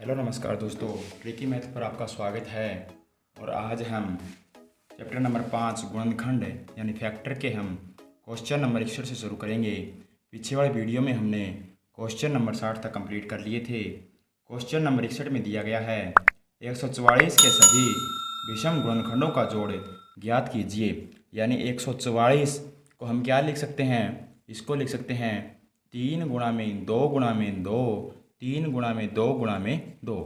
Hello नमस्कार दोस्तों, tricky math पर आपका स्वागत है। और आज हम चैप्टर नंबर 5 गुणनखंड यानी फैक्टर के हम क्वेश्चन नंबर 61 से शुरू करेंगे। पीछे वाले वीडियो में हमने क्वेश्चन नंबर 60 तक कंप्लीट कर लिए थे। क्वेश्चन नंबर 61 में दिया गया है 144 के सभी विषम गुणनखंडों का जोड़ ज्ञात कीजिए। यानी 144 को हम क्या लिख सकते हैं, इसको लिख सकते हैं 3 गुणा में 2 गुणा में 2, 3 गुणा में 2 गुणा में 2,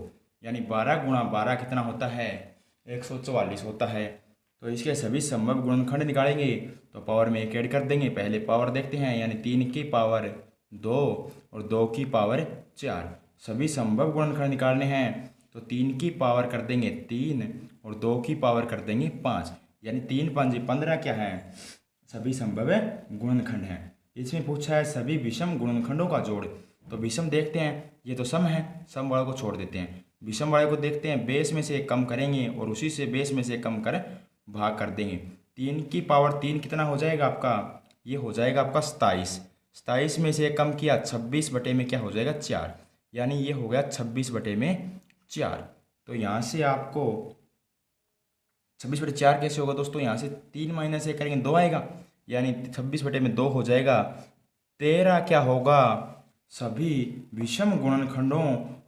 यानी 12 गुणा 12 कितना होता है, 144 होता है। तो इसके सभी संभव गुणनखंड निकालेंगे तो पावर में एक ऐड कर देंगे। पहले पावर देखते हैं, यानी 3 की पावर 2 और 2 की पावर 4। सभी संभव गुणनखंड निकालने हैं तो 3 की पावर कर देंगे 3 और 2 की पावर कर देंगे 5, यानी 3 5 15 क्या है, सभी संभव गुणनखंड हैं। इसमें पूछा है सभी विषम गुणनखंडों का जोड़। तो विषम देखते हैं, ये तो सम है, सम वाले को छोड़ देते हैं। विषम वाले को देखते हैं, बेस में से एक कम करेंगे और उसी से बेस में से कम कर भाग कर देंगे। 3 की पावर 3 कितना हो जाएगा आपका, ये हो जाएगा आपका 27। 27 में से एक कम किया 26 बटे में क्या हो जाएगा 4, यानी ये हो गया 26 बटे में 4। तो यहाँ से आपको 26 बटे 4 कैसे होगा दोस्तों, यहाँ से 3 माइनस 1 करेंगे 2 आएगा, यानी 26 बटे में 2 हो जाएगा 13। क्या होगा, सभी विषम गुणनखंडों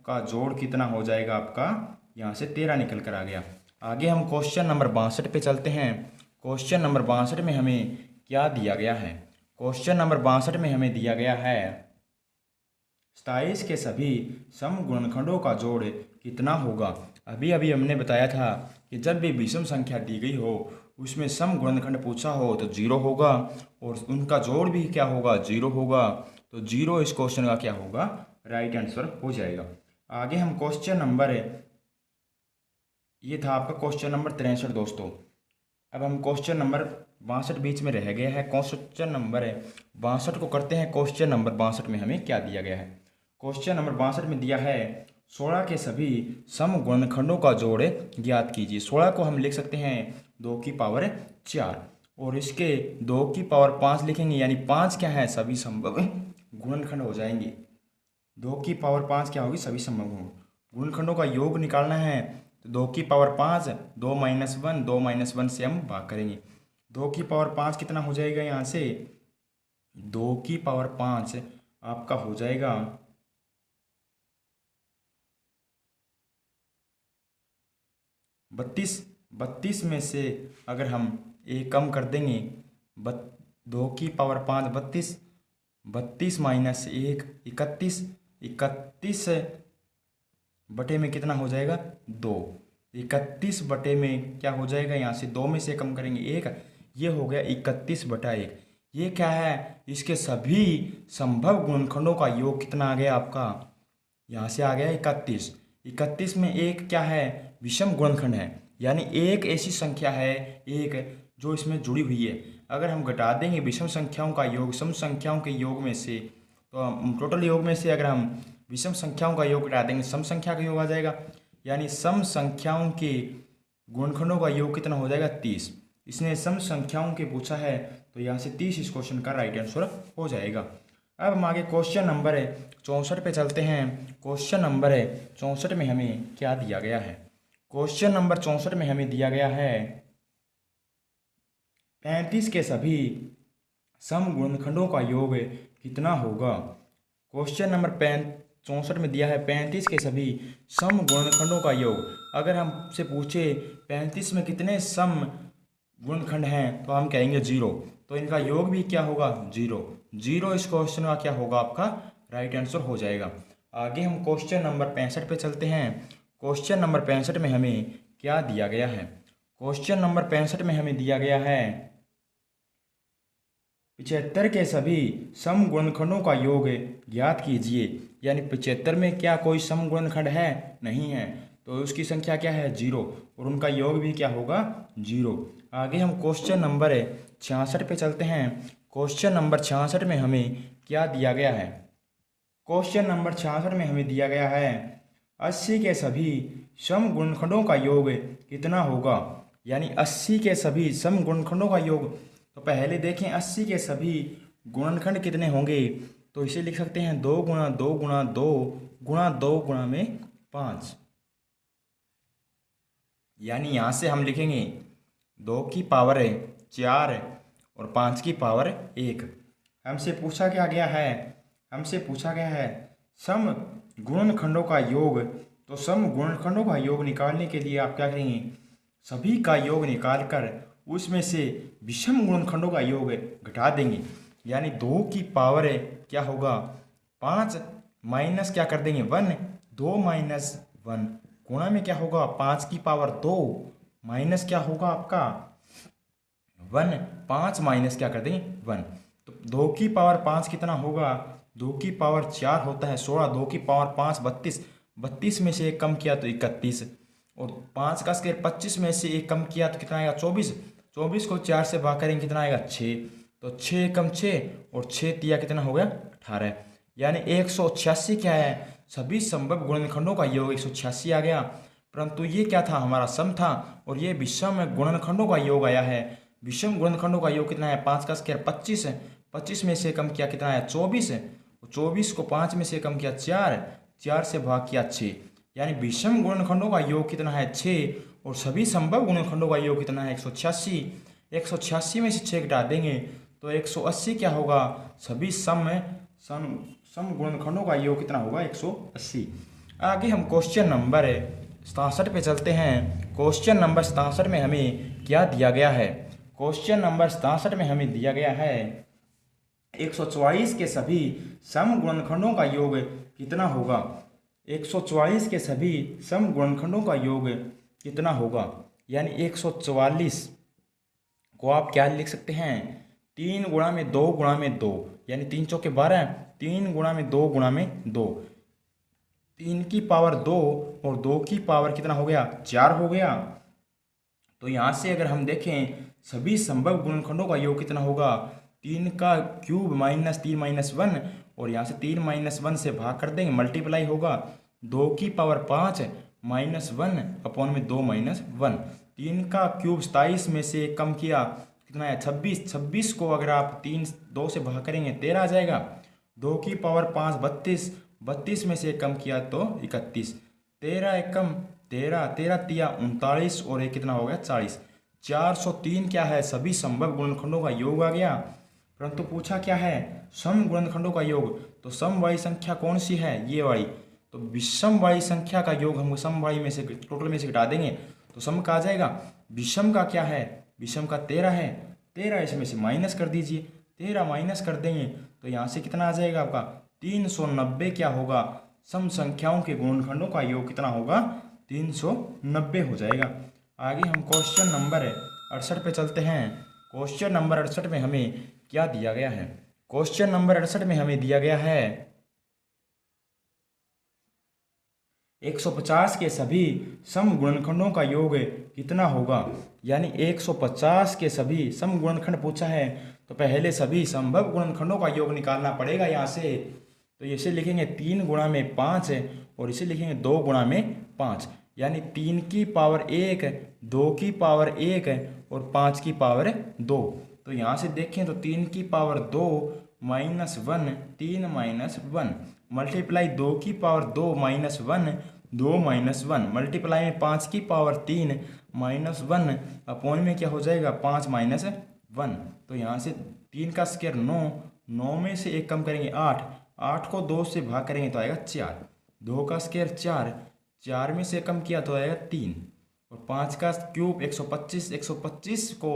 का जोड़ कितना हो जाएगा आपका, यहाँ से 13 निकल कर आ गया। आगे हम क्वेश्चन नंबर 62 पे चलते हैं। क्वेश्चन नंबर 62 में हमें क्या दिया गया है, क्वेश्चन नंबर 62 में हमें दिया गया है 27 के सभी सम गुणनखंडों का जोड़ कितना होगा। अभी अभी हमने बताया था कि जब भी विषम संख्या दी गई हो उसमें सम गुणनखंड पूछा हो तो 0 होगा और उनका जोड़ भी क्या होगा, 0 होगा। तो 0 इस क्वेश्चन का क्या होगा, राइट आंसर हो जाएगा। आगे हम क्वेश्चन नंबर, ये था आपका क्वेश्चन नंबर 63 दोस्तों। अब हम क्वेश्चन नंबर 62 बीच में रह गया है, क्वेश्चन नंबर 62 को करते हैं। क्वेश्चन नंबर 62 में हमें क्या दिया गया है, क्वेश्चन नंबर 62 में दिया है 16 के सभी सम गुणनखंडों का जोड़ ज्ञात कीजिए। 16 को हम लिख सकते हैं 2 की पावर 4 और इसके 2 की पावर 5 लिखेंगे, यानी 5 क्या है, सभी संभव गुणनखंड हो जाएंगे। 2 की पावर 5 क्या होगी, सभी संभव गुणनखंडों का योग निकालना है। तो 2 की पावर 5, 2 माइनस 1, 2 माइनस 1 से हम भाग करेंगे। 2 की पावर 5 कितना हो जाएगा, यहाँ से 2 की पावर 5 आपका हो जाएगा 32। 32 में से अगर हम एक कम कर देंगे, 2 की पावर 5 32, 32 माइनस 1 31, 31 बटे में कितना हो जाएगा 2, 31 बटे में क्या हो जाएगा, यहाँ से 2 में से कम करेंगे 1, ये हो गया 31 बटा 1। ये क्या है, इसके सभी संभव गुणनखंडों का योग कितना आ गया आपका, यहाँ से आ गया 31। 31 में एक क्या है, विषम गुणनखंड है, यानी एक ऐसी संख्या है एक जो इसमें जुड़ी हुई है। अगर हम घटा देंगे विषम संख्याओं का योग सम संख्याओं के योग में से, तो टोटल योग में से अगर हम विषम संख्याओं का योग घटा देंगे सम संख्या का योग आ जाएगा, यानी सम संख्याओं के गुणनखंडों का योग कितना हो जाएगा 30। इसने सम संख्याओं के पूछा है तो यहाँ से 30 इस क्वेश्चन का राइट आंसर हो जाएगा। अब हम आगे क्वेश्चन नंबर 64 पे चलते हैं। क्वेश्चन नंबर 64 में हमें क्या दिया गया है, क्वेश्चन नंबर 64 में हमें दिया गया है 35 के सभी सम गुणनखंडों का योग कितना होगा। क्वेश्चन नंबर 64 में दिया है 35 के सभी सम गुणनखंडों का योग। अगर हमसे पूछे 35 में कितने सम गुणनखंड हैं तो हम कहेंगे 0, तो इनका योग भी क्या होगा 0। 0 इस क्वेश्चन का क्या होगा, आपका राइट आंसर हो जाएगा। आगे हम क्वेश्चन नंबर 65 पे चलते हैं। क्वेश्चन नंबर 65 में हमें क्या दिया गया है, क्वेश्चन नंबर 65 में हमें दिया गया है 75 के सभी सम गुणनखंडों का योग ज्ञात कीजिए। यानी 75 में क्या कोई सम गुणनखंड है, नहीं है, तो उसकी संख्या क्या है 0 और उनका योग भी क्या होगा 0। आगे हम क्वेश्चन नंबर 66 पे चलते हैं। क्वेश्चन नंबर 66 में हमें क्या दिया गया है, क्वेश्चन नंबर 66 में हमें दिया गया है 80 के सभी सम गुणनखंडों का योग कितना होगा। यानी 80 के सभी सम गुणनखंडों का योग, तो पहले देखें 80 के सभी गुणनखंड कितने होंगे, तो इसे लिख सकते हैं 2 गुणा 2 गुणा 2 गुणा 2 गुणा में 5, यानी यहाँ से हम लिखेंगे 2 की पावर 4 और 5 की पावर 1। हमसे पूछा गया है सम गुणनखंडों का योग। तो सम गुणनखंडों का योग निकालने के लिए आप क्या करेंगे, सभी का योग निकालकर उसमें से विषम गुणनखंडों का योग घटा देंगे। यानी 2 की पावर क्या होगा 5 माइनस क्या कर देंगे 1, 2 माइनस 1 गुणा में क्या होगा 5 की पावर 2 माइनस क्या होगा आपका 1, 5 माइनस क्या कर देंगे 1। तो 2 की पावर 5 कितना होगा, 2 की पावर 4 होता है 16, 2 की पावर 5 32, 32 में से एक कम किया तो 31, और 5 का स्क्वायर 25 में से एक कम किया तो कितना आएगा 24, 24 को 4 से भाग करेंगे कितना आएगा 6, तो 6 कम 6 और 6 तिया कितना हो गया 18। यानी 186 क्या है, सभी संभव गुणनखंडों का योग 186 आ गया। परंतु ये क्या था, हमारा सम था और ये विषम गुणनखंडों का योग आया है। विषम गुणनखंडों का योग कितना है, 5 का स्क्वायर 25 है, 25 में से कम किया कितना है 24 है, 24 को 5 में से कम किया 4, 4 से भाग किया 6। यानी विषम गुणनखंडों का योग कितना है 6 और सभी संभव गुणनखंडों का योग कितना है 186। 186 में से 6 घटा देंगे तो 180 क्या होगा, सभी सम गुणनखंडों का योग कितना होगा 180। आगे हम क्वेश्चन नंबर 67 पे चलते हैं। क्वेश्चन नंबर 67 में हमें क्या दिया गया है, क्वेश्चन नंबर 67 में हमें दिया गया है 144 के सभी सम गुणनखंडों का योग कितना होगा। 144 के सभी सम गुणनखंडों का योग कितना होगा, यानी 144 को आप क्या लिख सकते हैं, 3 गुणा में 2 गुणा में 2, यानी 3 चौके 12, 3 गुणा में 2 गुणा में 2, 3 की पावर 2 और 2 की पावर कितना हो गया 4 हो गया। तो यहाँ से अगर हम देखें सभी संभव गुणनखंडों का योग कितना होगा, 3 का क्यूब माइनस 3 माइनस 1, और यहाँ से 3 माइनस 1 से भाग कर देंगे मल्टीप्लाई होगा 2 की पावर 5 माइनस 1 अपॉन में 2 माइनस 1। 3 का क्यूब 27 में से कम किया कितना है 26, 26 को अगर आप 2 से भाग करेंगे 13 आ जाएगा। 2 की पावर 5 32, 32 में से कम किया तो 31, 13 एकम 13, 13 तिया 39 और एक कितना हो गया 40। 403 क्या है, सभी संभव गुणनखंडों का योग आ गया। परंतु पूछा क्या है, सम गुणनखंडों का योग। तो सम वाली संख्या कौन सी है, ये वाली। तो विषम वाली संख्या का योग हम सम वाली में से टोटल में से घटा देंगे तो सम का आ जाएगा। विषम का क्या है, विषम का 13 है, 13 इसमें से माइनस कर दीजिए, 13 माइनस कर देंगे तो यहाँ से कितना आ जाएगा आपका 390 क्या होगा, सम संख्याओं के गुणनखंडों का योग कितना होगा 390 हो जाएगा। आगे हम क्वेश्चन नंबर 68 पे चलते हैं। क्वेश्चन नंबर 68 में हमें क्या दिया गया है, क्वेश्चन नंबर 68 में हमें दिया गया है 150 के सभी सम गुणनखंडों का योग कितना होगा। यानी 150 के सभी सम गुणनखंड पूछा है तो पहले सभी संभव गुणनखंडों का योग निकालना पड़ेगा। यहाँ से तो इसे लिखेंगे 3 गुणा में 5 और इसे लिखेंगे 2 गुणा में 5, यानी 3 की पावर 1, 2 की पावर 1 और 5 की पावर 2। तो यहाँ से देखें तो 3 की पावर 2 माइनस 1, 3 माइनस 1 मल्टीप्लाई 2 की पावर 2 माइनस 1, 2 माइनस 1 मल्टीप्लाई में 5 की पावर 3 माइनस 1 अपॉन में क्या हो जाएगा 5 माइनस 1। तो यहाँ से 3 का स्क्वायर 9, 9 में से एक कम करेंगे 8, 8 को 2 से भाग करेंगे तो आएगा 4, 2 का स्क्वायर 4, 4 में से कम किया तो आएगा 3, और 5 का क्यूब 125, 125 को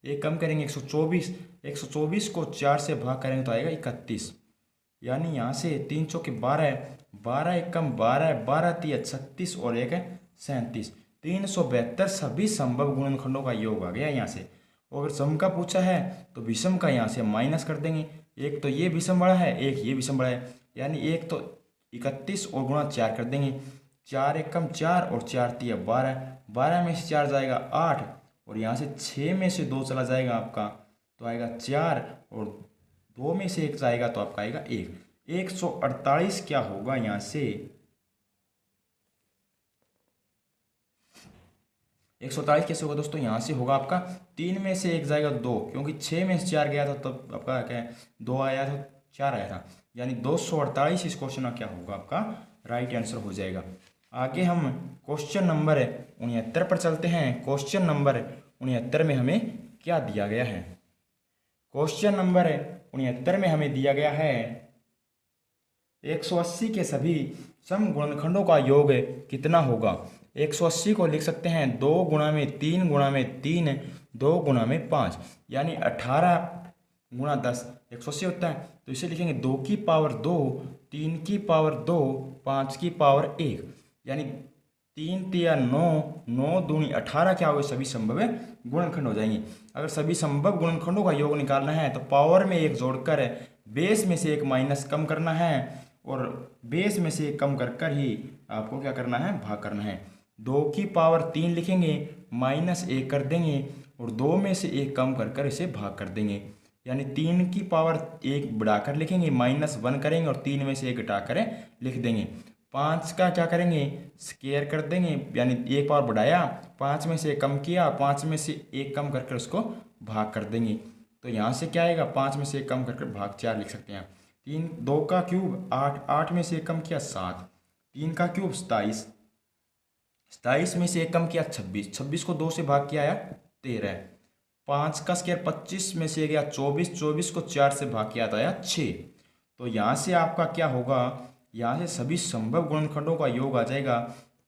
एक कम करेंगे 124, 124 को 4 से भाग करेंगे तो आएगा 31। यानी यहाँ से 3 चौके 12, 12 एक कम 12, 12 तिया 36 और एक है 37, 372 सभी संभव गुणनखंडों का योग आ गया यहाँ से। और अगर सम का पूछा है तो विषम का यहाँ से माइनस कर देंगे, एक तो ये विषम बड़ा है, एक ये विषम बड़ा है, यानी एक तो 31 और गुणा 4 कर देंगे, 4 एक कम 4 और 4 तिया 12, 12 में से 4 जाएगा 8 और यहाँ से 6 में से 2 चला जाएगा आपका तो आएगा 4 और 2 में से 1 जाएगा तो आपका आएगा 1। 148 क्या होगा यहाँ से, 148 कैसे होगा दोस्तों, यहाँ से होगा आपका 3 में से 1 जाएगा 2, क्योंकि 6 में से 4 गया था तब आपका क्या है 2 आया था 4 आया था, यानी 248 इस क्वेश्चन का क्या होगा आपका राइट आंसर हो जाएगा। आगे हम क्वेश्चन नंबर 69 पर चलते हैं। क्वेश्चन नंबर 69 में हमें क्या दिया गया है? क्वेश्चन नंबर 69 में हमें दिया गया है 180 के सभी सम गुणनखंडों का योग कितना होगा। 180 को लिख सकते हैं 2 गुणा में 3 गुणा में 3 2 गुणा में 5, यानी 18 गुणा 10 180 होता है। तो इसे लिखेंगे 2 की पावर 2, 3 की पावर 2, 5 की पावर 1, यानी 3 तिया 9, 9 दूनी 18 क्या होगा? सभी संभव गुणनखंड हो जाएंगे। अगर सभी संभव गुणनखंडों का योग निकालना है तो पावर में एक जोड़कर बेस में से एक माइनस कम करना है, और बेस में से एक कम कर कर ही आपको क्या करना है? भाग करना है। 2 की पावर 3 लिखेंगे, माइनस 1 कर देंगे, और 2 में से एक कम कर कर इसे भाग कर देंगे, यानी 3 की पावर 1 बढ़ाकर लिखेंगे, -1 करेंगे, और 3 में से 1 घटाकर लिख देंगे। 5 का क्या करेंगे? स्क्वायर कर देंगे, यानी 1 पावर बढ़ाया, 5 में से 1 कम किया, 5 में से 1 कम करके उसको भाग कर देंगे। तो यहाँ से क्या आएगा? 5 में से 1 कम करके भाग 4 लिख सकते हैं। 3 2 का क्यूब 8, 8 में से 1 कम किया 7, 3 का क्यूब 27, 27 में से 1 कम किया 26, 26 को 2 से भाग किया आया 13, 5 का स्क्वायर 25 में से गया 24, 24 को 4 से भाग किया आया 6। तो यहाँ से आपका क्या होगा? यहाँ से सभी संभव गुणनखंडों का योग आ जाएगा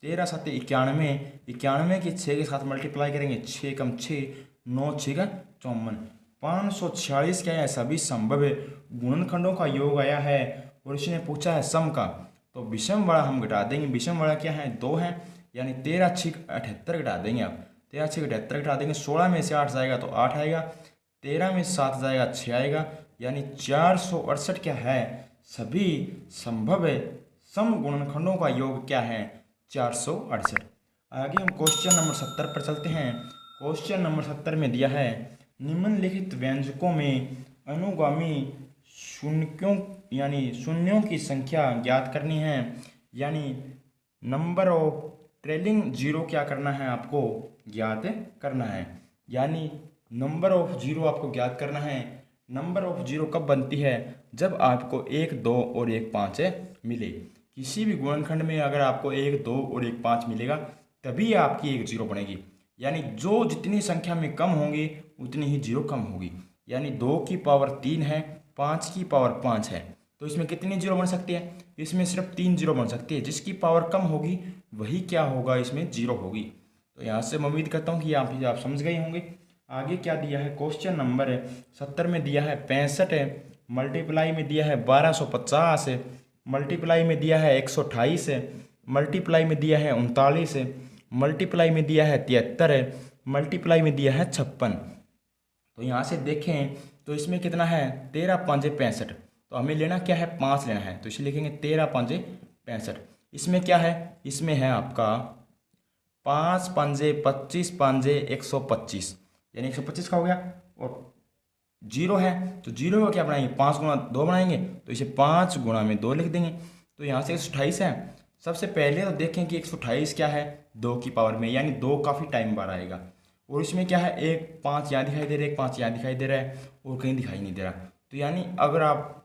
13 7 91, 91 की 6 के साथ मल्टीप्लाई करेंगे, 6 कम 6, 9 6 का 54, 546 क्या है? सभी संभव गुणनखंडों का योग आया है। और इसने पूछा है सम का, तो विषम वाला हम घटा देंगे। विषम वाला क्या है? 2 है, यानी 13 6 78 घटा देंगे आप, 13 6 78 घटा देंगे। 16 में से 8 जाएगा तो 8 आएगा, 13 में से 7 जाएगा 6 आएगा, यानी 468 क्या है? सभी संभव सम गुणनखंडों का योग क्या है? 468। आगे हम क्वेश्चन नंबर 70 पर चलते हैं। क्वेश्चन नंबर 70 में दिया है निम्नलिखित व्यंजकों में अनुगामी शून्यों यानी शून्यों की संख्या ज्ञात करनी है, यानी नंबर ऑफ ट्रेलिंग जीरो क्या करना है? आपको ज्ञात करना है, यानी नंबर ऑफ जीरो आपको ज्ञात करना है। नंबर ऑफ जीरो कब बनती है? जब आपको 1 2 और 1 5 मिले। किसी भी गुणनखंड में अगर आपको 1 2 और 1 5 मिलेगा तभी आपकी एक जीरो बनेगी, यानी जो जितनी संख्या में कम होंगी उतनी ही जीरो कम होगी। यानी 2 की पावर 3 है, 5 की पावर 5 है, तो इसमें कितनी जीरो बन सकती है? इसमें सिर्फ 3 जीरो बन सकती है। जिसकी पावर कम होगी वही क्या होगा? इसमें जीरो होगी। तो यहाँ से मैं उम्मीद करता हूँ कि आप समझ गए होंगे। आगे क्या दिया है? क्वेश्चन नंबर 70 में दिया है 65 है, मल्टीप्लाई में दिया है 1250 है, मल्टीप्लाई में दिया है 128 है, मल्टीप्लाई में दिया है 39 है, मल्टीप्लाई में दिया है 73 है, मल्टीप्लाई में दिया है 56। तो यहाँ से देखें तो इसमें कितना है? 13 5 65। तो हमें लेना क्या है? 5 लेना है, तो इसे लिखेंगे 13 5 65। इसमें क्या है? इसमें है आपका 5 5 25 5 125, यानी 125 का हो गया। और जीरो है तो जीरो का क्या बनाएंगे? 5 गुणा 2 बनाएंगे, तो इसे 5 गुणा में 2 लिख देंगे। तो यहाँ से 128 है। सबसे पहले तो देखें कि 128 क्या है? 2 की पावर में, यानी 2 काफ़ी टाइम बाद आएगा। और इसमें क्या है? एक 5 यहाँ दिखाई दे रहा है, एक 5 यहाँ दिखाई दे रहा है, और कहीं दिखाई नहीं दे रहा। तो यानी अगर आप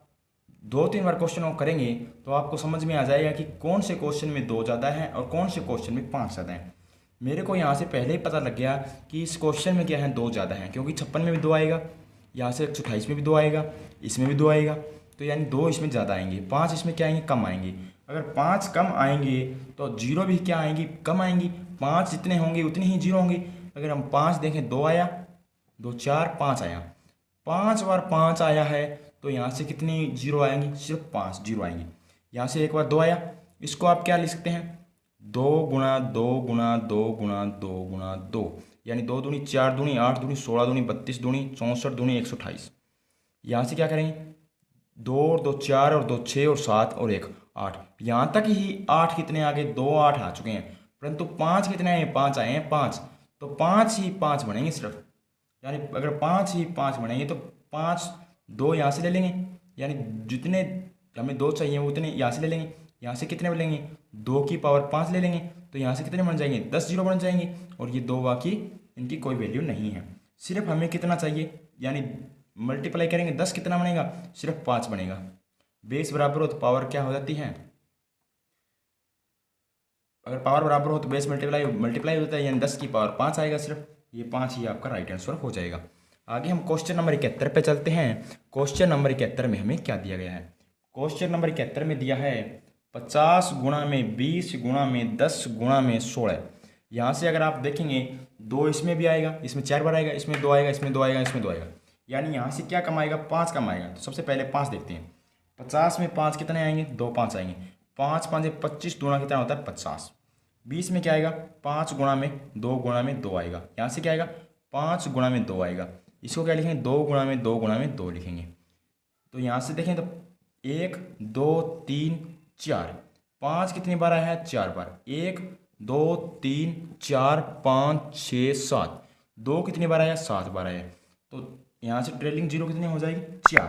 2-3 बार क्वेश्चन को करेंगे तो आपको समझ में आ जाएगा कि कौन से क्वेश्चन में 2 ज़्यादा है और कौन से क्वेश्चन में 5 ज़्यादा है। मेरे को यहाँ से पहले ही पता लग गया कि इस क्वेश्चन में क्या है? 2 ज़्यादा है, क्योंकि 56 में भी 2 आएगा, यहाँ से 128 में भी 2 आएगा, इसमें भी 2 आएगा, तो यानी 2 इसमें ज़्यादा आएंगे। 5 इसमें क्या आएंगे? कम आएंगे। अगर 5 कम आएंगे तो जीरो भी क्या आएंगी? कम आएंगी। 5 जितने होंगे उतनी ही जीरो होंगी। अगर हम 5 देखें, 2 आया, 2 4 5 आया, 5 बार 5 आया है, तो यहाँ से कितनी जीरो आएंगी? सिर्फ 5 जीरो आएंगी। यहाँ से एक बार 2 आया, इसको आप क्या लिख सकते हैं? 2 गुणा 2 गुणा 2 गुणा 2 गुणा 2, यानी 2 दूनी 4 दूनी 8 दूनी 16 दूनी 32 दूनी 64 दूनी 128। यहाँ से क्या करेंगे? 2 और 2 4 और 2 6 और 7 और 1 8। यहाँ तक ही 8 कितने आ गए? 2 8 आ चुके हैं, परंतु 5 कितने आए हैं? 5 आए हैं 5। तो 5 ही 5 बनेंगे सिर्फ, यानी अगर 5 ही 5 बनेंगे तो 5 2 यहाँ से ले लेंगे, यानी जितने हमें 2 चाहिए वो उतने यहाँ से ले लेंगे। यहाँ से कितने बनेंगे? 2 की पावर 5 ले लेंगे, तो यहाँ से कितने बन जाएंगे? 10 जीरो बन जाएंगे। और ये 2 बाकी इनकी कोई वैल्यू नहीं है। सिर्फ हमें कितना चाहिए? यानी मल्टीप्लाई करेंगे 10 कितना बनेगा? सिर्फ 5 बनेगा। बेस बराबर हो तो पावर क्या हो जाती है? अगर पावर बराबर हो तो बेस मल्टीप्लाई होता है, यानी 10 की पावर 5 आएगा सिर्फ। ये 5 ही आपका राइट आंसर हो जाएगा। आगे हम क्वेश्चन नंबर 71 पे चलते हैं। क्वेश्चन नंबर 71 में हमें क्या दिया गया है? क्वेश्चन नंबर 71 में दिया है 50 गुणा में 20 गुणा में 10 गुणा में 16। यहाँ से अगर आप देखेंगे 2 इसमें भी आएगा, इसमें 4 बार आएगा, इसमें 2 आएगा, इसमें 2 आएगा, इसमें 2 आएगा, यानी यहाँ से क्या कम आएगा? 5 कम आएगा। तो सबसे पहले 5 देखते हैं। 50 में 5 कितने आएंगे? 2 5 आएंगे। 5 5 25 गुणा कितना होता है? 50। 20 में क्या आएगा? 5 गुणा में 2 गुणा में 2 आएगा। यहाँ से क्या आएगा? 5 गुणा में 2 आएगा। इसको क्या लिखेंगे? 2 गुणा में 2 गुणा में 2 लिखेंगे। तो यहाँ से देखें तो 1 2 3 4, 5 कितनी बार आया है? 4 बार। 1 2 3 4 5 6 7, 2 कितनी बार आया? 7 बार आया। तो यहाँ से ट्रेलिंग जीरो कितनी हो जाएगी? 4,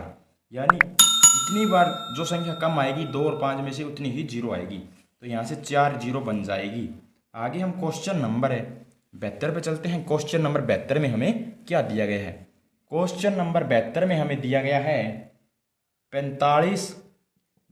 यानी जितनी बार जो संख्या कम आएगी 2 और 5 में से उतनी ही जीरो आएगी। तो यहाँ से 4 जीरो बन जाएगी। आगे हम क्वेश्चन नंबर 72 पे चलते हैं। क्वेश्चन नंबर 72 में हमें क्या दिया गया है? क्वेश्चन नंबर 72 में हमें दिया गया है 45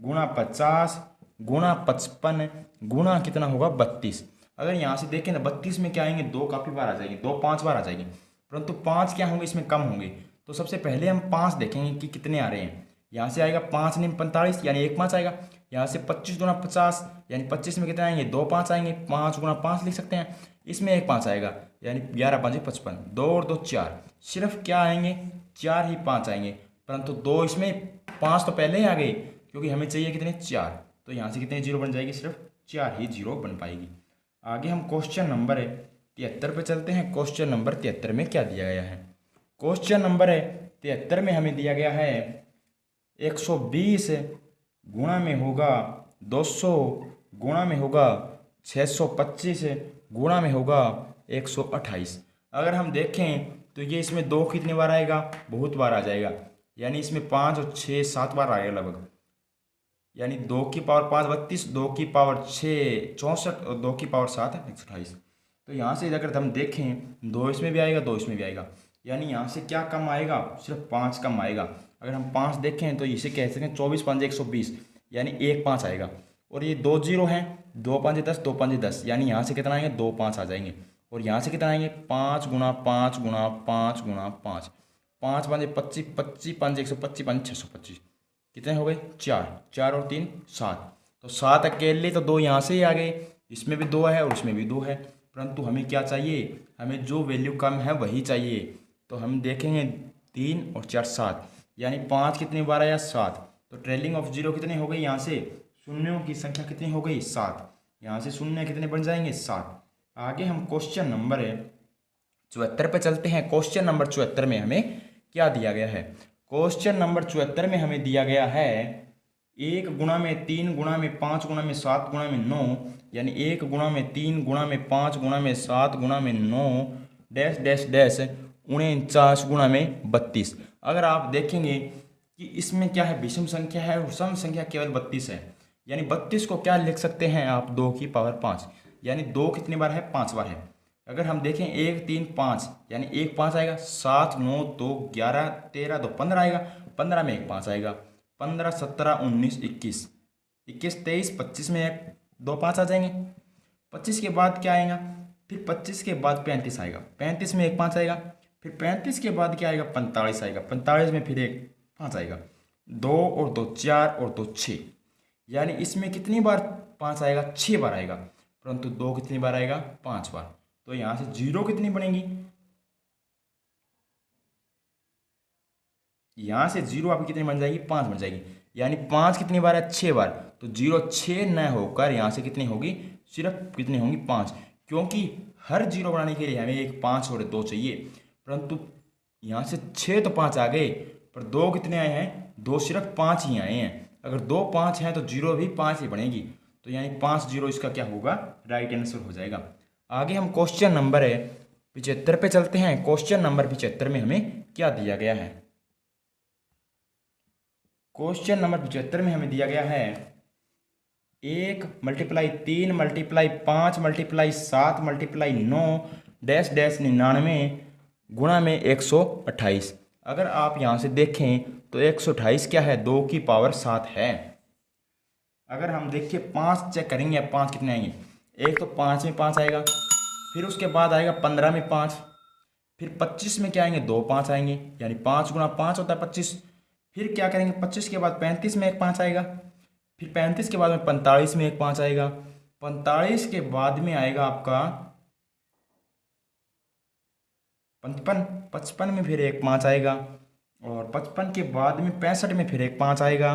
गुणा 50 गुणा 55 गुणा कितना होगा? 32। अगर यहाँ से देखें तो 32 में क्या आएंगे? 2 काफ़ी बार आ जाएंगे, 2 5 बार आ जाएंगे, परंतु 5 क्या होंगे? इसमें कम होंगे। तो सबसे पहले हम 5 देखेंगे कि कितने आ रहे हैं। यहाँ से आएगा 5 नहीं 45, यानी 1 5 आएगा। यहाँ से 25 गुणा 50, यानी 25 में कितने आएंगे? 2 5 आएंगे। 5 गुणा 5 लिख सकते हैं। इसमें 1 5 आएगा, यानी 11 5 55, 2 और 2 4। सिर्फ क्या आएंगे? 4 ही 5 आएंगे, परंतु 2 इसमें 5 तो पहले ही आ गए, क्योंकि हमें चाहिए कितने? 4। तो यहाँ से कितने जीरो बन जाएगी? सिर्फ 4 ही जीरो बन पाएगी। आगे हम क्वेश्चन नंबर 73 पे चलते हैं। क्वेश्चन नंबर 73 में क्या दिया गया है? क्वेश्चन नंबर 73 में हमें दिया गया है 120 गुणा में होगा 200 गुणा में होगा 625 गुणा में होगा 128। अगर हम देखें तो ये इसमें 2 कितनी बार आएगा? बहुत बार आ जाएगा, यानी इसमें 5 और 6 7 बार आएगा लगभग, यानी 2 की पावर 5 32, 2 की पावर 6 64 और 2 की पावर 7 128। तो यहाँ से अगर हम देखें 2 इसमें भी आएगा, 2 इसमें भी आएगा, यानी यहाँ से क्या कम आएगा? सिर्फ 5 कम आएगा। अगर हम 5 देखें तो इसे कह सकते हैं 24 5 120, यानी 1 5 आएगा। और ये 2 जीरो हैं, 2 5 10, 2 5 10, यानी यहाँ से कितना आएंगे? 2 5 आ जाएंगे। और यहाँ से कितना आएंगे? 5 गुणा 5 गुणा 5 गुणा 5, 5 5 25, 25 5 125, 5 625, कितने हो गए? 4, 4 और 3 7। तो 7 अकेले तो 2 यहाँ से ही आ गए, इसमें भी 2 है और इसमें भी 2 है, परंतु हमें क्या चाहिए? हमें जो वैल्यू कम है वही चाहिए। तो हम देखेंगे 3 और 4 7, यानी 5 कितनी बार आया? 7। तो ट्रेलिंग ऑफ जीरो कितनी हो गई? यहाँ से शून्यों की संख्या कितनी हो गई? 7। यहाँ से शून्य कितने बन जाएंगे? 7। आगे हम क्वेश्चन नंबर 74 पे चलते हैं। क्वेश्चन नंबर 74 में हमें क्या दिया गया है? क्वेश्चन नंबर 74 में हमें दिया गया है 1 गुणा में 3 गुणा में 5 गुणा में 7 गुणा में 9, यानी 1 गुणा में 3 गुणा में 5 गुणा में 7 गुणा में 9 डैश डैश डैश 49 गुणा में 32। अगर आप देखेंगे कि इसमें क्या है? विषम संख्या है और सम संख्या केवल 32 है, यानी 32 को क्या लिख सकते हैं आप? 2 की पावर 5, यानी 2 कितनी बार है? 5 बार है। अगर हम देखें 1 3 5, यानी 1 5 आएगा। 7 9 2 11 13 2 15 आएगा, 15 में 1 5 आएगा। 15 17 19 21 21 23 25 में 1 2 5 आ जाएंगे। 25 के बाद क्या आएगा? फिर 25 के बाद 35 आएगा, 35 में 1 5 आएगा। फिर 35 के बाद क्या आएगा? 45 आएगा, 45 में फिर 1 5 आएगा। 2 और 2 4 और 2 6, यानी इसमें कितनी बार 5 आएगा? 6 बार आएगा, परंतु 2 कितनी बार आएगा? 5 बार। तो यहाँ से जीरो कितनी बनेगी? यहाँ से जीरो आपकी कितनी बन जाएगी? 5 बन जाएगी, यानी 5 कितनी बार है? 6 बार। तो जीरो 6 न होकर यहाँ से कितनी होगी? सिर्फ कितनी होंगी? 5, क्योंकि हर जीरो बनाने के लिए हमें एक 5 और 2 चाहिए, परंतु यहाँ से 6 तो 5 आ गए, पर 2 कितने आए हैं? 2 सिर्फ 5 ही आए हैं। अगर 2 5 हैं तो जीरो भी 5 ही बनेगी, तो यानी 5 जीरो इसका क्या होगा? राइट आंसर हो जाएगा। आगे हम क्वेश्चन नंबर 75 पे चलते हैं। क्वेश्चन नंबर 75 में हमें क्या दिया गया है? क्वेश्चन नंबर 75 में हमें दिया गया है 1 multiply 3 multiply 5 multiply 7 multiply 9 dash dash 99 गुणा में 128। अगर आप यहाँ से देखें तो 128 क्या है? 2 की पावर 7 है। अगर हम देखिए 5 चेक करेंगे, 5 कितने आएंगे? एक तो 5 में 5 आएगा, फिर उसके बाद आएगा 15 में 5, फिर 25 में क्या आएंगे, 2 5 आएंगे, यानी 5 गुणा 5 होता है 25। फिर क्या करेंगे, 25 के बाद 35 में एक 5 आएगा, फिर 35 के बाद में 45 में एक 5 आएगा, 45 के बाद में आएगा आपका 55, 55 में फिर एक 5 आएगा, और 55 के बाद में 65 में फिर एक 5 आएगा,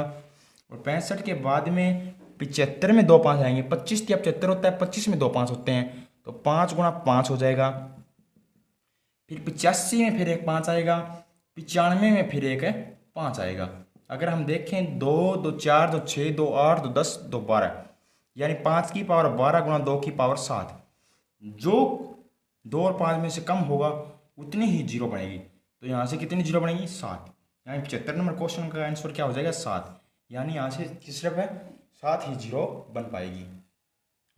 और 65 के बाद में 75 में 2 5 आएंगे। 25 या 75 होता है, 25 में 2 5 होते हैं, तो 5 गुणा 5 हो जाएगा। फिर 85 में फिर एक 5 आएगा, 95 में फिर एक 5 आएगा। अगर हम देखें 2 2 4 2 6 2 8 2 10 2 12, यानी 5 की पावर 12 गुणा 2 की पावर 7। जो 2 और 5 में से कम होगा उतनी ही जीरो बनेगी। तो यहाँ से कितनी जीरो बनेगी, 7। यानी 75 नंबर क्वेश्चन का आंसर क्या हो जाएगा, 7। यानी यहाँ से सिर्फ 7 ही जीरो बन पाएगी।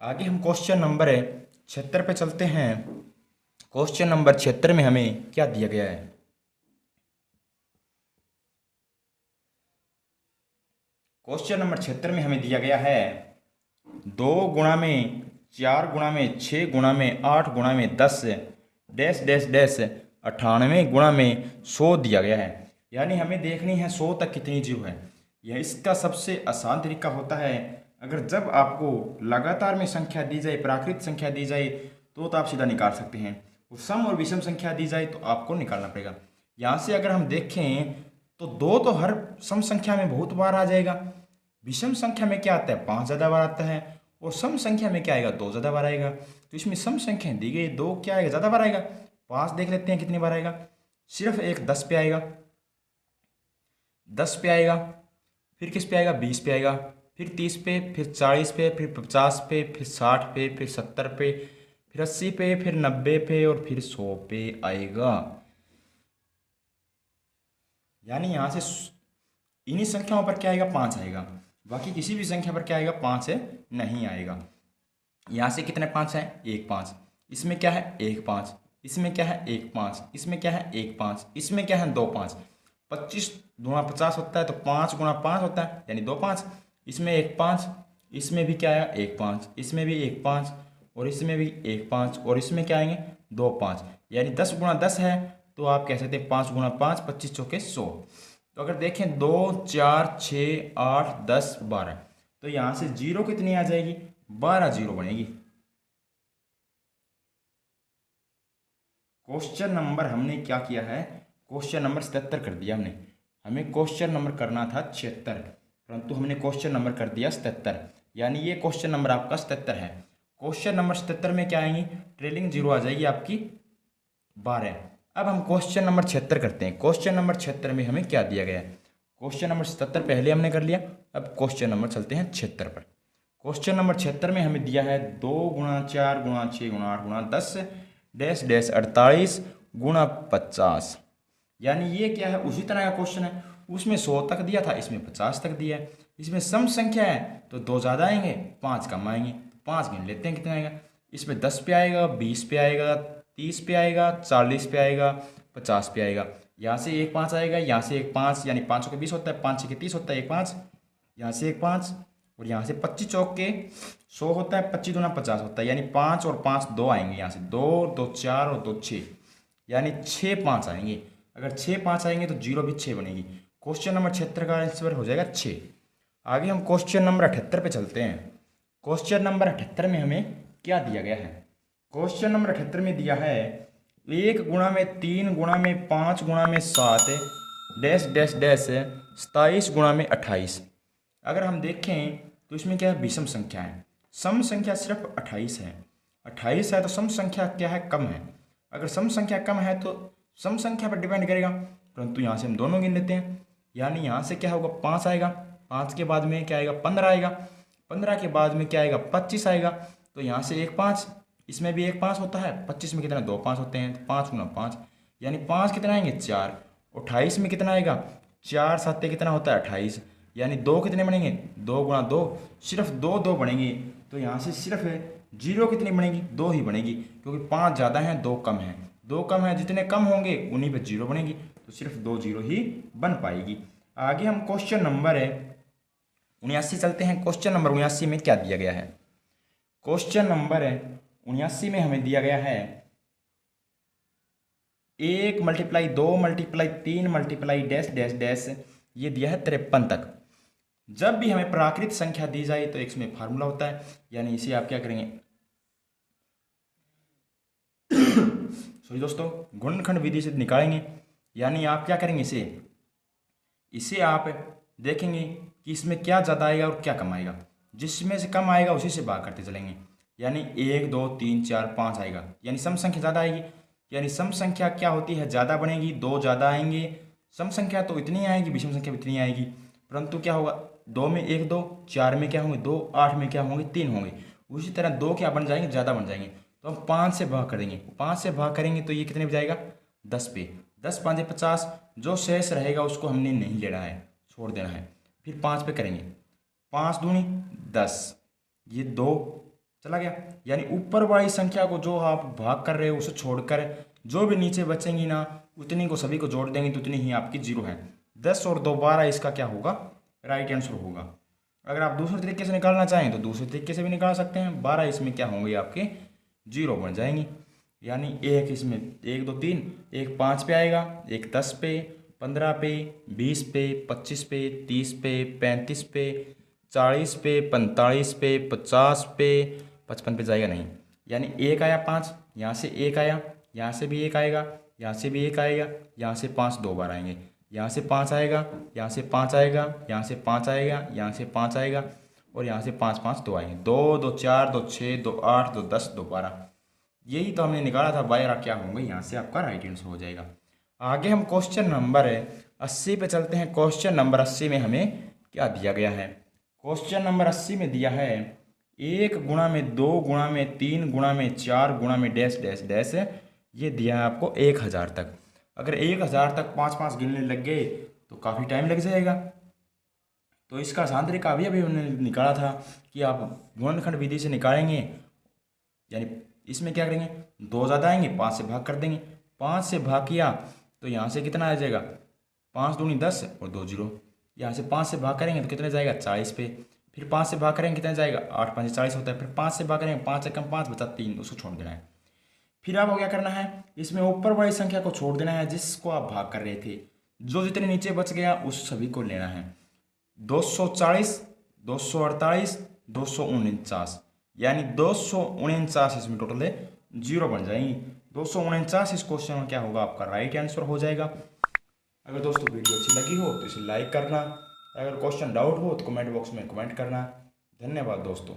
आगे हम क्वेश्चन नंबर 76 पे चलते हैं। क्वेश्चन नंबर 76 में हमें क्या दिया गया है। क्वेश्चन नंबर 76 में हमें दिया गया है 2 गुणा में 4 गुणा में 6 गुणा में 8 गुणा में 10 डैश डैश डैश 98 गुणा में 100 दिया गया है। यानी हमें देखनी है 100 तक कितनी जीरो है। यह इसका सबसे आसान तरीका होता है, अगर जब आपको लगातार में संख्या दी जाए, प्राकृत संख्या दी जाए, तो आप सीधा निकाल सकते हैं। और सम और विषम संख्या दी जाए तो आपको निकालना पड़ेगा। यहाँ से अगर हम देखें तो 2 तो हर सम संख्या में बहुत बार आ जाएगा, विषम संख्या में क्या आता है, 5 ज़्यादा बार आता है, और सम संख्या में क्या आएगा, 2 ज़्यादा बार आएगा। तो इसमें सम संख्या दी गई, 2 क्या आएगा, ज़्यादा बार आएगा। 5 देख लेते हैं कितनी बार आएगा, सिर्फ एक 10 पे आएगा, 10 पे आएगा, फिर किस पे आएगा, 20 पे आएगा, फिर 30 पे, फिर 40 पे, फिर 50 पे, फिर 60 पे, फिर 70 पे, फिर 80 पे, फिर 90 पे, और फिर 100 पे आएगा। यानी यहाँ से इन्हीं संख्याओं पर क्या आएगा, 5 आएगा। बाकी किसी भी संख्या पर क्या आएगा, 5 नहीं आएगा। यहाँ से कितने 5 हैं, 1 5, इसमें क्या है 1 5, इसमें क्या है 1 5, इसमें क्या है 1 5, इसमें क्या है 2 5। 25 गुणा 50 होता है, तो 5 गुणा 5 होता है, यानी 2 5। इसमें 1 5, इसमें भी क्या आएगा 1 5, इसमें भी 1 5, और इसमें भी 1 5, और इसमें क्या आएंगे 2 5, यानी 10 गुणा 10 है, तो आप कह सकते हैं 5 गुणा 5, 25 चौके 100। तो अगर देखें 2 4 6 8 10 12, तो यहाँ से जीरो कितनी आ जाएगी, 12 जीरो बनेगी। क्वेश्चन नंबर हमने क्या किया है, क्वेश्चन नंबर 77 कर दिया हमने। हमें क्वेश्चन नंबर करना था 76, परंतु हमने क्वेश्चन नंबर कर दिया 77, यानी ये क्वेश्चन नंबर आपका 77 है। क्वेश्चन नंबर 77 में क्या आएंगी, ट्रेलिंग जीरो आ जाएगी आपकी 12। अब हम क्वेश्चन नंबर 76 करते हैं। क्वेश्चन नंबर 76 में हमें क्या दिया गया है, क्वेश्चन नंबर 77 पहले हमने कर लिया, अब क्वेश्चन नंबर चलते हैं 76 पर। क्वेश्चन नंबर 76 में हमें दिया है 2 गुणा 4 गुणा 6 गुणा 8 गुणा 10 डैश डैश 48 गुणा 50। यानी ये क्या है, उसी तरह का क्वेश्चन है, उसमें 100 तक दिया था, इसमें 50 तक दिया है। इसमें सम संख्या है तो 2 ज़्यादा आएंगे, 5 कम आएंगे, 5 गिन लेते हैं कितना आएगा। इसमें 10 पे आएगा, 20 पे आएगा, 30 पे आएगा, 40 पे आएगा, 50 पे आएगा। यहाँ से 1 5 आएगा, यहाँ से 1 5, यानी 5 के 20 होता है, 5 के 30 होता है, 1 5, यहाँ से 1 5, और यहाँ से 25 चौक के 100 होता है, 25 दूना 50 होता है, यानी 5 और 5 2 आएंगे, यहाँ से 2 2 4 और 2 6, यानी 6 5 आएंगे। अगर 6 5 आएंगे तो जीरो भी 6 बनेगी। क्वेश्चन नंबर 76 का आंसर हो जाएगा 6। आगे हम क्वेश्चन नंबर 78 पे चलते हैं। क्वेश्चन नंबर 78 में हमें क्या दिया गया है, क्वेश्चन नंबर 78 में दिया है 1 गुणा में 3 गुणा में 5 गुणा में 7 डैश डैश डैश 27 गुणा में 28। अगर हम देखें तो इसमें क्या है, विषम संख्या है, सम संख्या सिर्फ 28 है। 28 है तो सम संख्या क्या है, कम है। अगर सम संख्या कम है तो सम संख्या पर डिपेंड करेगा, परंतु यहाँ से हम दोनों गिन लेते हैं। यानी यहाँ से क्या होगा, 5 आएगा, 5 के बाद में क्या आएगा, 15 आएगा, 15 के बाद में क्या आएगा, 25 आएगा। तो यहाँ से 1 5, इसमें भी 1 5 होता है, 25 में कितना 2 5 होते हैं, तो 5 गुना 5, यानी 5 कितना आएंगे 4। 28 में कितना आएगा, 4 7 कितना होता है 28, यानी 2 कितने बनेंगे, 2 गुणा 2, सिर्फ 2 2 बनेंगे। तो यहाँ से सिर्फ जीरो कितनी बनेगी, 2 ही बनेगी, क्योंकि 5 ज़्यादा हैं 2 कम है, 2 कम है, जितने कम होंगे उन्हीं पर जीरो बनेगी, तो सिर्फ 2 जीरो ही बन पाएगी। आगे हम क्वेश्चन नंबर 79 चलते हैं। क्वेश्चन नंबर 79 में क्या दिया गया है, क्वेश्चन नंबर 79 में हमें दिया गया है 1 × 2 × 3 × डैश डैश डैश, ये दिया है 53 तक। जब भी हमें प्राकृत संख्या दी जाए तो इसमें फार्मूला होता है, यानी इसे आप क्या करेंगे सॉरी दोस्तों, गुणनखंड विधि से निकालेंगे। यानी आप क्या करेंगे, इसे आप देखेंगे कि इसमें क्या ज़्यादा आएगा और क्या कम आएगा। जिसमें से कम आएगा उसी से भाग करते चलेंगे। यानी 1 2 3 4 5 आएगा, यानी सम संख्या ज़्यादा आएगी। यानी सम संख्या क्या होती है, ज़्यादा बनेगी, 2 ज़्यादा आएंगे। सम संख्या तो इतनी आएगी, विषम संख्या भी इतनी आएगी, परंतु क्या होगा, 2 में 1 2, 4 में क्या होंगे 2, 8 में क्या होंगे 3 होंगे। उसी तरह 2 क्या बन जाएंगे, ज़्यादा बन जाएंगे। तो हम 5 से भाग करेंगे, 5 से भाग करेंगे तो ये कितने पे जाएगा, 10 पे। 10 5 50, जो शेष रहेगा उसको हमने नहीं लेना है, छोड़ देना है। फिर 5 पे करेंगे, 5 दूनी 10, ये 2 चला गया। यानी ऊपर वाली संख्या को जो आप भाग कर रहे हो उसे छोड़कर जो भी नीचे बचेंगी ना, उतनी को सभी को जोड़ देंगे तो उतनी ही आपकी 0 है। 10 और 2 12, इसका क्या होगा, राइट आंसर होगा। अगर आप दूसरे तरीके से निकालना चाहें तो दूसरे तरीके से भी निकाल सकते हैं। 12 इसमें क्या होंगे, आपके 0 बन जाएंगे। यानी एक इसमें 1 2 3, एक 5 पे आएगा, एक 10 पे, 15 पे, 20 पे, 25 पे, 30 पे, 35 पे, 40 पे, 45 पे, 50 पे, 55 पे जाएगा नहीं। यानी एक आया 5, यहाँ से एक आया, यहाँ से भी एक आएगा, यहाँ से भी एक आएगा, यहाँ से 5 2 बार आएंगे, यहाँ से 5 आएगा, यहाँ से 5 आएगा, यहाँ से 5 आएगा, यहाँ से 5 आएगा, और यहाँ से 5 5 2 आएंगे। 2 2 4 2 6 2 8 2 10 2 12, यही तो हमने निकाला था। 12 क्या होंगे, यहाँ से आपका राइट आंसर हो जाएगा। आगे हम क्वेश्चन नंबर 80 पे चलते हैं। क्वेश्चन नंबर 80 में हमें क्या दिया गया है, क्वेश्चन नंबर 80 में दिया है 1 गुणा में 2 गुणा में 3 गुणा में 4 गुणा में डैश डैश डैश, ये दिया है आपको 1000 तक। अगर 1000 तक 5 5 गिनने लग गए तो काफ़ी टाइम लग जाएगा। तो इसका आसान तरीका अभी हमने निकाला था कि आप गुणनखंड विधि से निकालेंगे। यानी इसमें क्या करेंगे, 2 ज़्यादा आएंगे, 5 से भाग कर देंगे। 5 से भाग किया तो यहाँ से कितना आ जाएगा, 5 दूनी 10 और 2 0। यहाँ से 5 से भाग करेंगे तो कितने जाएगा, 40 पे। फिर 5 से भाग करेंगे कितने जाएगा, 8 5 40 होता है। फिर 5 से भाग करेंगे, 5 से कम 5 बचा 3, उसको छोड़ देना है। फिर आपको क्या करना है, इसमें ऊपर वाली संख्या को छोड़ देना है जिसको आप भाग कर रहे थे। जो जितने नीचे बच गया उस सभी को लेना है। 240 248 249, यानी 249 इसमें टोटल है, 0 बन जाएंगी। 249 इस क्वेश्चन में क्या होगा, आपका राइट आंसर हो जाएगा। अगर दोस्तों वीडियो अच्छी लगी हो तो इसे लाइक करना, अगर क्वेश्चन डाउट हो तो कमेंट बॉक्स में कमेंट करना। धन्यवाद दोस्तों।